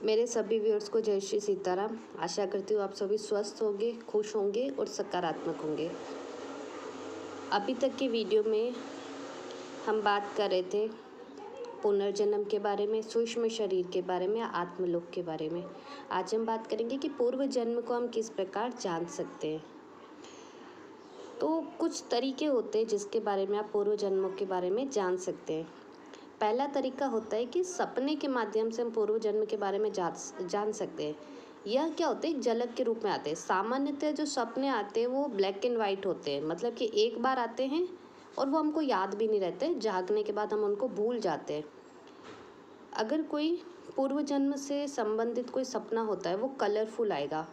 मेरे सभी व्यूअर्स को जय श्री सीताराम। आशा करती हूँ आप सभी स्वस्थ होंगे, खुश होंगे और सकारात्मक होंगे। अभी तक की वीडियो में हम बात कर रहे थे पुनर्जन्म के बारे में, सूक्ष्म शरीर के बारे में, आत्मलोक के बारे में। आज हम बात करेंगे कि पूर्व जन्म को हम किस प्रकार जान सकते हैं। तो कुछ तरीके होते हैं जिसके बारे में आप पूर्व जन्मों के बारे में जान सकते हैं। पहला तरीका होता है कि सपने के माध्यम से हम पूर्व जन्म के बारे में जान सकते हैं। यह क्या होते हैं, एक झलक के रूप में आते हैं। सामान्यतः जो सपने आते हैं वो ब्लैक एंड वाइट होते हैं, मतलब कि एक बार आते हैं और वो हमको याद भी नहीं रहते, जागने के बाद हम उनको भूल जाते हैं। अगर कोई पूर्व जन्म से संबंधित कोई सपना होता है वो कलरफुल आएगा।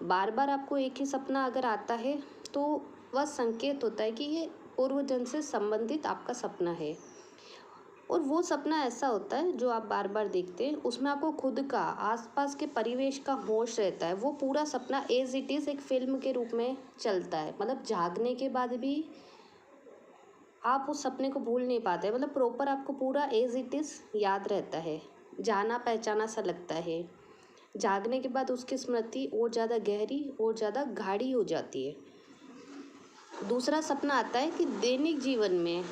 बार बार आपको एक ही सपना अगर आता है तो वह संकेत होता है कि ये पूर्व जन्म से संबंधित आपका सपना है। और वो सपना ऐसा होता है जो आप बार बार देखते हैं, उसमें आपको खुद का, आसपास के परिवेश का होश रहता है। वो पूरा सपना एज इट इज़ एक फिल्म के रूप में चलता है, मतलब जागने के बाद भी आप उस सपने को भूल नहीं पाते, मतलब प्रॉपर आपको पूरा एज इट इज़ याद रहता है, जाना पहचाना सा लगता है। जागने के बाद उसकी स्मृति और ज़्यादा गहरी और ज़्यादा गाढ़ी हो जाती है। दूसरा सपना आता है कि दैनिक जीवन में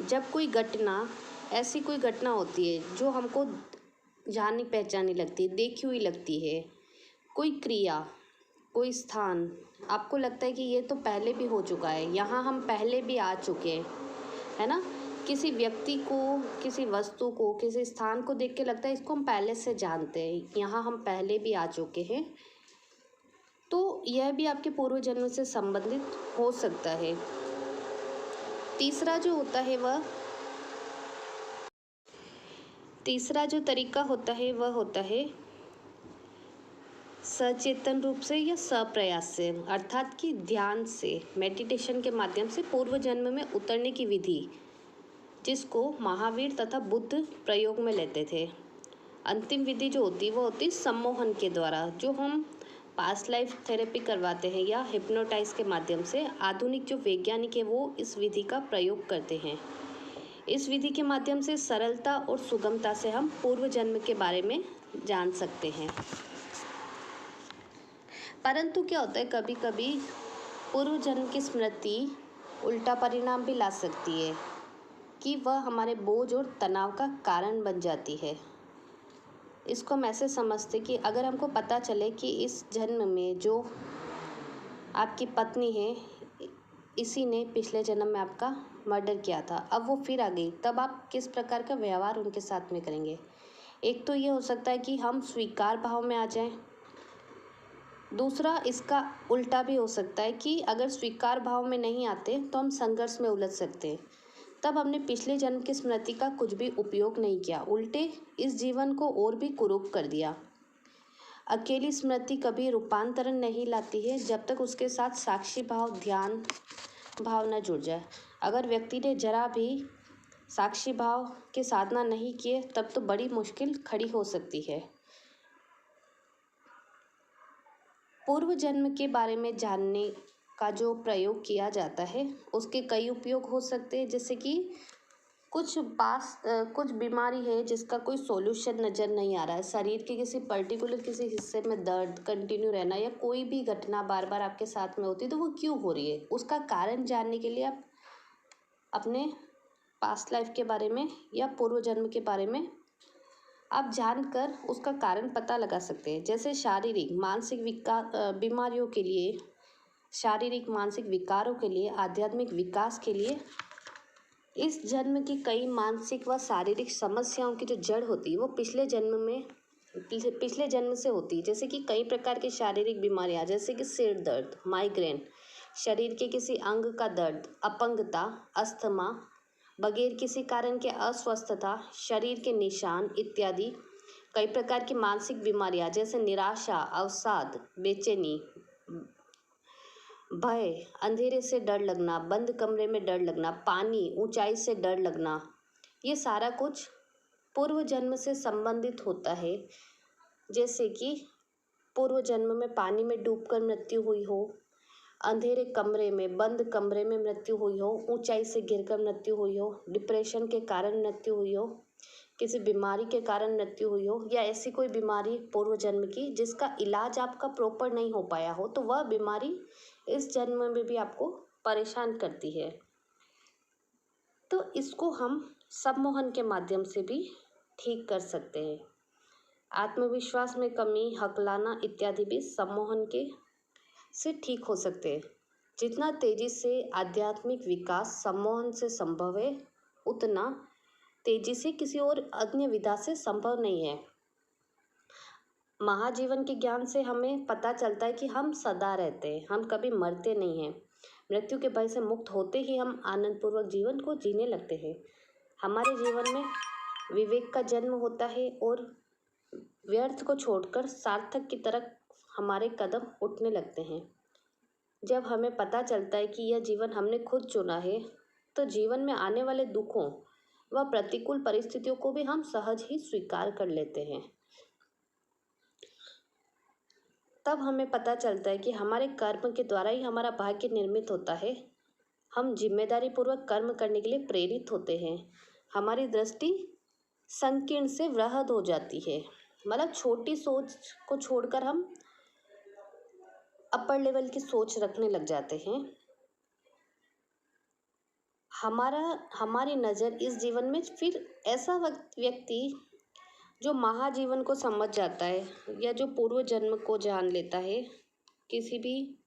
जब कोई घटना, ऐसी कोई घटना होती है जो हमको जानी पहचानी लगती है, देखी हुई लगती है, कोई क्रिया, कोई स्थान, आपको लगता है कि ये तो पहले भी हो चुका है, यहाँ हम पहले भी आ चुके हैं, है ना। किसी व्यक्ति को, किसी वस्तु को, किसी स्थान को देख के लगता है इसको हम पहले से जानते हैं, यहाँ हम पहले भी आ चुके हैं। तो यह भी आपके पूर्व जन्म से संबंधित हो सकता है। तीसरा जो तरीका होता है वह होता है सचेतन रूप से या सप्रयास से, अर्थात कि ध्यान से, मेडिटेशन के माध्यम से पूर्व जन्म में उतरने की विधि, जिसको महावीर तथा बुद्ध प्रयोग में लेते थे। अंतिम विधि जो होती है वो होती है सम्मोहन के द्वारा, जो हम पास्ट लाइफ थेरेपी करवाते हैं या हिप्नोटाइज के माध्यम से। आधुनिक जो वैज्ञानिक है वो इस विधि का प्रयोग करते हैं। इस विधि के माध्यम से सरलता और सुगमता से हम पूर्व जन्म के बारे में जान सकते हैं। परंतु क्या होता है, कभी कभी पूर्व जन्म की स्मृति उल्टा परिणाम भी ला सकती है कि वह हमारे बोझ और तनाव का कारण बन जाती है। इसको हम ऐसे समझते कि अगर हमको पता चले कि इस जन्म में जो आपकी पत्नी है, इसी ने पिछले जन्म में आपका मर्डर किया था, अब वो फिर आ गई, तब आप किस प्रकार का व्यवहार उनके साथ में करेंगे। एक तो ये हो सकता है कि हम स्वीकार भाव में आ जाएं। दूसरा, इसका उल्टा भी हो सकता है कि अगर स्वीकार भाव में नहीं आते तो हम संघर्ष में उलझ सकते हैं। तब हमने पिछले जन्म की स्मृति का कुछ भी उपयोग नहीं किया, उल्टे इस जीवन को और भी कुरूप कर दिया। अकेली स्मृति कभी रूपांतरण नहीं लाती है जब तक उसके साथ साक्षी भाव, ध्यान भाव न जुड़ जाए। अगर व्यक्ति ने जरा भी साक्षी भाव की साधना नहीं किए तब तो बड़ी मुश्किल खड़ी हो सकती है। पूर्व जन्म के बारे में जानने का जो प्रयोग किया जाता है उसके कई उपयोग हो सकते हैं, जैसे कि कुछ बीमारी है जिसका कोई सॉल्यूशन नज़र नहीं आ रहा है, शरीर के किसी पर्टिकुलर किसी हिस्से में दर्द कंटिन्यू रहना, या कोई भी घटना बार बार आपके साथ में होती है तो वो क्यों हो रही है, उसका कारण जानने के लिए आप अपने पास्ट लाइफ के बारे में या पूर्व जन्म के बारे में आप जानकर उसका कारण पता लगा सकते हैं। जैसे शारीरिक मानसिक बीमारियों के लिए, शारीरिक मानसिक विकारों के लिए, आध्यात्मिक विकास के लिए इस जन्म की कई मानसिक व शारीरिक समस्याओं की जो जड़ होती है वो पिछले जन्म से होती है। जैसे कि कई प्रकार की शारीरिक बीमारियां, जैसे कि सिर दर्द, माइग्रेन, शरीर के किसी अंग का दर्द, अपंगता, अस्थमा, बगैर किसी कारण के अस्वस्थता, शरीर के निशान इत्यादि। कई प्रकार की मानसिक बीमारियां जैसे निराशा, अवसाद, बेचैनी, भय, अंधेरे से डर लगना, बंद कमरे में डर लगना, पानी, ऊंचाई से डर लगना, ये सारा कुछ पूर्व जन्म से संबंधित होता है। जैसे कि पूर्व जन्म में पानी में डूबकर मृत्यु हुई हो, अंधेरे कमरे में, बंद कमरे में मृत्यु हुई हो, ऊंचाई से गिरकर मृत्यु हुई हो, डिप्रेशन के कारण मृत्यु हुई हो, किसी बीमारी के कारण मृत्यु हुई हो, या ऐसी कोई बीमारी पूर्व जन्म की जिसका इलाज आपका प्रॉपर नहीं हो पाया हो, तो वह बीमारी इस जन्म में भी आपको परेशान करती है। तो इसको हम सम्मोहन के माध्यम से भी ठीक कर सकते हैं। आत्मविश्वास में कमी, हकलाना इत्यादि भी सम्मोहन के से ठीक हो सकते हैं। जितना तेजी से आध्यात्मिक विकास सम्मोहन से संभव है, उतना तेजी से किसी और अन्य विधा से संभव नहीं है। महाजीवन के ज्ञान से हमें पता चलता है कि हम सदा रहते हैं, हम कभी मरते नहीं हैं। मृत्यु के भय से मुक्त होते ही हम आनंदपूर्वक जीवन को जीने लगते हैं। हमारे जीवन में विवेक का जन्म होता है और व्यर्थ को छोड़कर सार्थक की तरफ हमारे कदम उठने लगते हैं। जब हमें पता चलता है कि यह जीवन हमने खुद चुना है, तो जीवन में आने वाले दुखों व प्रतिकूल परिस्थितियों को भी हम सहज ही स्वीकार कर लेते हैं। तब हमें पता चलता है कि हमारे कर्म के द्वारा ही हमारा भाग्य निर्मित होता है। हम जिम्मेदारी पूर्वक कर्म करने के लिए प्रेरित होते हैं। हमारी दृष्टि संकीर्ण से वृहद हो जाती है, मतलब छोटी सोच को छोड़कर हम अपर लेवल की सोच रखने लग जाते हैं। हमारी नज़र इस जीवन में फिर ऐसा व्यक्ति जो महाजीवन को समझ जाता है, या जो पूर्व जन्म को जान लेता है, किसी भी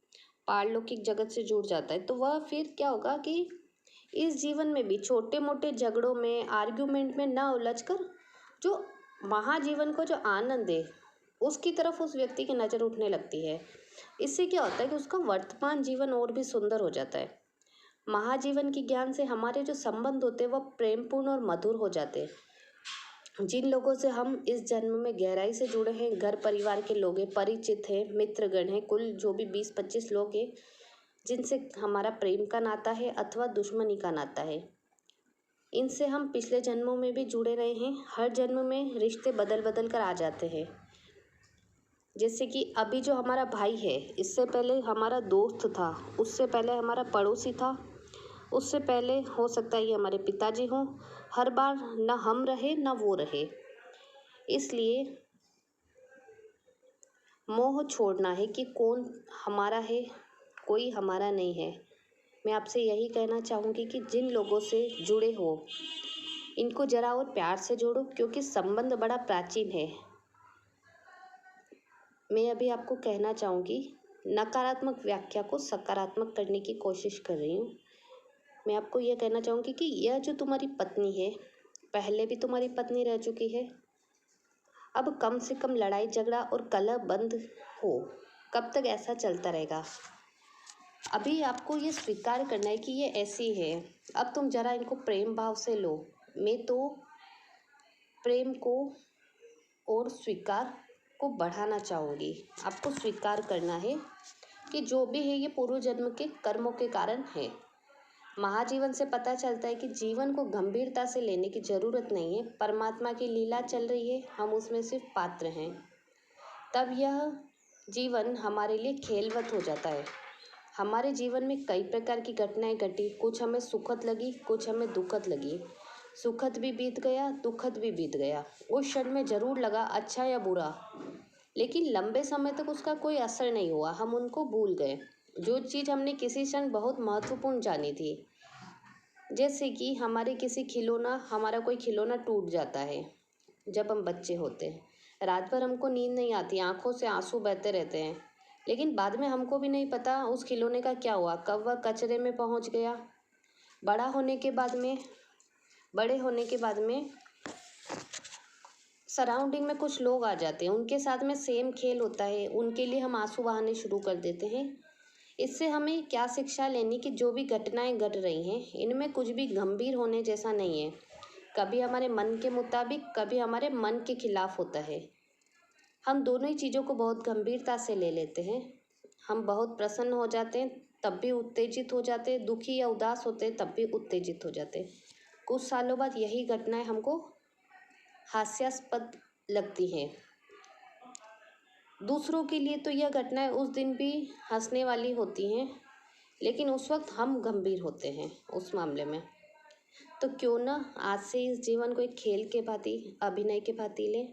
पारलौकिक जगत से जुड़ जाता है, तो वह फिर क्या होगा कि इस जीवन में भी छोटे मोटे झगड़ों में, आर्ग्यूमेंट में ना उलझकर जो महाजीवन को जो आनंद है, उसकी तरफ उस व्यक्ति की नज़र उठने लगती है। इससे क्या होता है कि उसका वर्तमान जीवन और भी सुंदर हो जाता है। महाजीवन के ज्ञान से हमारे जो संबंध होते हैं वह प्रेमपूर्ण और मधुर हो जाते हैं। जिन लोगों से हम इस जन्म में गहराई से जुड़े हैं, घर परिवार के लोग हैं, परिचित हैं, मित्रगण हैं, कुल जो भी 20-25 लोग हैं जिनसे हमारा प्रेम का नाता है अथवा दुश्मनी का नाता है, इनसे हम पिछले जन्मों में भी जुड़े रहे हैं। हर जन्म में रिश्ते बदल बदल कर आ जाते हैं। जैसे कि अभी जो हमारा भाई है, इससे पहले हमारा दोस्त था, उससे पहले हमारा पड़ोसी था, उससे पहले हो सकता है ये हमारे पिताजी हों। हर बार ना हम रहे ना वो रहे। इसलिए मोह छोड़ना है कि कौन हमारा है, कोई हमारा नहीं है। मैं आपसे यही कहना चाहूँगी कि जिन लोगों से जुड़े हो, इनको ज़रा और प्यार से जोड़ो, क्योंकि संबंध बड़ा प्राचीन है। मैं अभी आपको कहना चाहूँगी, नकारात्मक व्याख्या को सकारात्मक करने की कोशिश कर रही हूँ। मैं आपको यह कहना चाहूँगी कि यह जो तुम्हारी पत्नी है, पहले भी तुम्हारी पत्नी रह चुकी है। अब कम से कम लड़ाई झगड़ा और कलह बंद हो। कब तक ऐसा चलता रहेगा? अभी आपको ये स्वीकार करना है कि ये ऐसी है। अब तुम ज़रा इनको प्रेम भाव से लो। मैं तो प्रेम को और स्वीकार को बढ़ाना चाहूँगी। आपको स्वीकार करना है कि जो भी है ये पूर्व जन्म के कर्मों के कारण है। महाजीवन से पता चलता है कि जीवन को गंभीरता से लेने की ज़रूरत नहीं है। परमात्मा की लीला चल रही है, हम उसमें सिर्फ पात्र हैं। तब यह जीवन हमारे लिए खेलवत हो जाता है। हमारे जीवन में कई प्रकार की घटनाएं घटी, कुछ हमें सुखद लगी, कुछ हमें दुखद लगी। सुखद भी बीत गया, दुखद भी बीत गया। उस क्षण में ज़रूर लगा अच्छा या बुरा, लेकिन लंबे समय तक उसका कोई असर नहीं हुआ। हम उनको भूल गए। जो चीज़ हमने किसी क्षण बहुत महत्वपूर्ण जानी थी, जैसे कि हमारा कोई खिलौना टूट जाता है जब हम बच्चे होते हैं। रात भर हमको नींद नहीं आती, आंखों से आंसू बहते रहते हैं, लेकिन बाद में हमको भी नहीं पता उस खिलौने का क्या हुआ, कब वह कचरे में पहुंच गया। बड़े होने के बाद में सराउंडिंग में कुछ लोग आ जाते हैं, उनके साथ में सेम खेल होता है, उनके लिए हम आंसू बहाने शुरू कर देते हैं। इससे हमें क्या शिक्षा लेनी कि जो भी घटनाएं घट रही हैं, इनमें कुछ भी गंभीर होने जैसा नहीं है। कभी हमारे मन के मुताबिक, कभी हमारे मन के खिलाफ होता है। हम दोनों ही चीज़ों को बहुत गंभीरता से ले लेते हैं। हम बहुत प्रसन्न हो जाते हैं तब भी उत्तेजित हो जाते हैं, दुखी या उदास होते हैं तब भी उत्तेजित हो जाते हैं। कुछ सालों बाद यही घटनाएं हमको हास्यास्पद लगती हैं। दूसरों के लिए तो यह घटनाएं उस दिन भी हंसने वाली होती हैं, लेकिन उस वक्त हम गंभीर होते हैं उस मामले में। तो क्यों ना आज से इस जीवन को एक खेल के भांति, अभिनय के भांति लें।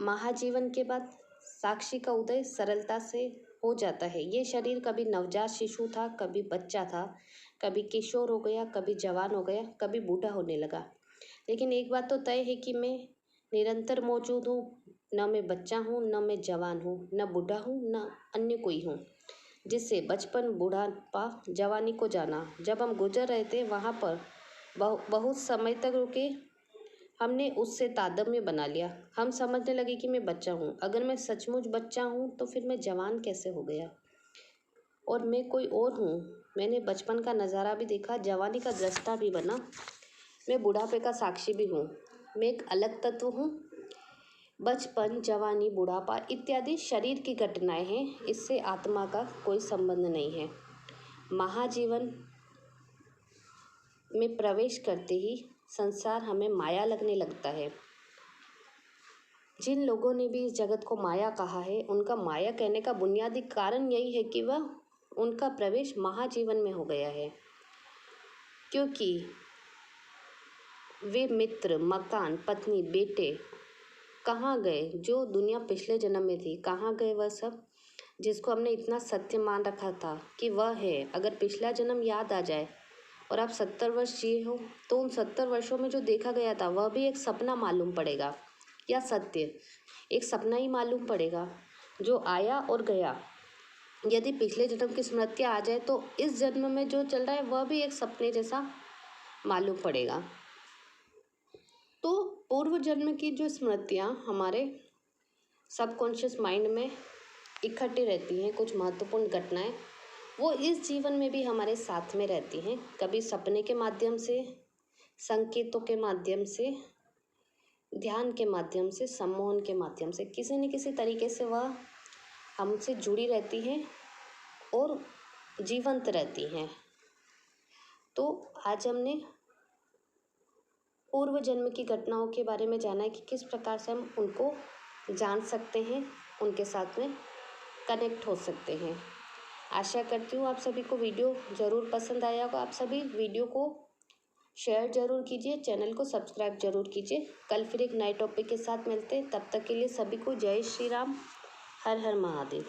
महाजीवन के बाद साक्षी का उदय सरलता से हो जाता है। ये शरीर कभी नवजात शिशु था, कभी बच्चा था, कभी किशोर हो गया, कभी जवान हो गया, कभी बूढ़ा होने लगा। लेकिन एक बात तो तय है कि मैं निरंतर मौजूद हूँ। न मैं बच्चा हूँ, न मैं जवान हूँ, न बूढ़ा हूँ, न अन्य कोई हूँ। जिससे बचपन, बुढ़ापा, जवानी को जाना, जब हम गुजर रहे थे वहाँ पर बहुत समय तक रुके, हमने उससे तादात्म्य बना लिया। हम समझने लगे कि मैं बच्चा हूँ। अगर मैं सचमुच बच्चा हूँ तो फिर मैं जवान कैसे हो गया और मैं कोई और हूँ। मैंने बचपन का नज़ारा भी देखा, जवानी का दृष्टा भी बना, मैं बुढ़ापे का साक्षी भी हूँ। मैं एक अलग तत्व हूँ। बचपन, जवानी, बुढ़ापा इत्यादि शरीर की घटनाएं हैं, इससे आत्मा का कोई संबंध नहीं है। महाजीवन में प्रवेश करते ही संसार हमें माया लगने लगता है। जिन लोगों ने भी इस जगत को माया कहा है, उनका माया कहने का बुनियादी कारण यही है कि वह उनका प्रवेश महाजीवन में हो गया है। क्योंकि वे मित्र, मकान, पत्नी, बेटे कहाँ गए? जो दुनिया पिछले जन्म में थी, कहाँ गए वह सब? जिसको हमने इतना सत्य मान रखा था कि वह है। अगर पिछला जन्म याद आ जाए और आप 70 वर्ष जिए हो तो उन 70 वर्षों में जो देखा गया था वह भी एक सपना मालूम पड़ेगा, या सत्य एक सपना ही मालूम पड़ेगा जो आया और गया। यदि पिछले जन्म की स्मृतियाँ आ जाए तो इस जन्म में जो चल रहा है वह भी एक सपने जैसा मालूम पड़ेगा। तो पूर्व जन्म की जो स्मृतियाँ हमारे सबकॉन्शियस माइंड में इकट्ठी रहती हैं, कुछ महत्वपूर्ण घटनाएं, वो इस जीवन में भी हमारे साथ में रहती हैं। कभी सपने के माध्यम से, संकेतों के माध्यम से, ध्यान के माध्यम से, सम्मोहन के माध्यम से, किसी न किसी तरीके से वह हमसे जुड़ी रहती हैं और जीवंत रहती हैं। तो आज हमने पूर्व जन्म की घटनाओं के बारे में जाना है कि किस प्रकार से हम उनको जान सकते हैं, उनके साथ में कनेक्ट हो सकते हैं। आशा करती हूँ आप सभी को वीडियो ज़रूर पसंद आया होगा। आप सभी वीडियो को शेयर ज़रूर कीजिए, चैनल को सब्सक्राइब ज़रूर कीजिए। कल फिर एक नए टॉपिक के साथ मिलते हैं। तब तक के लिए सभी को जय श्री राम, हर हर महादेव।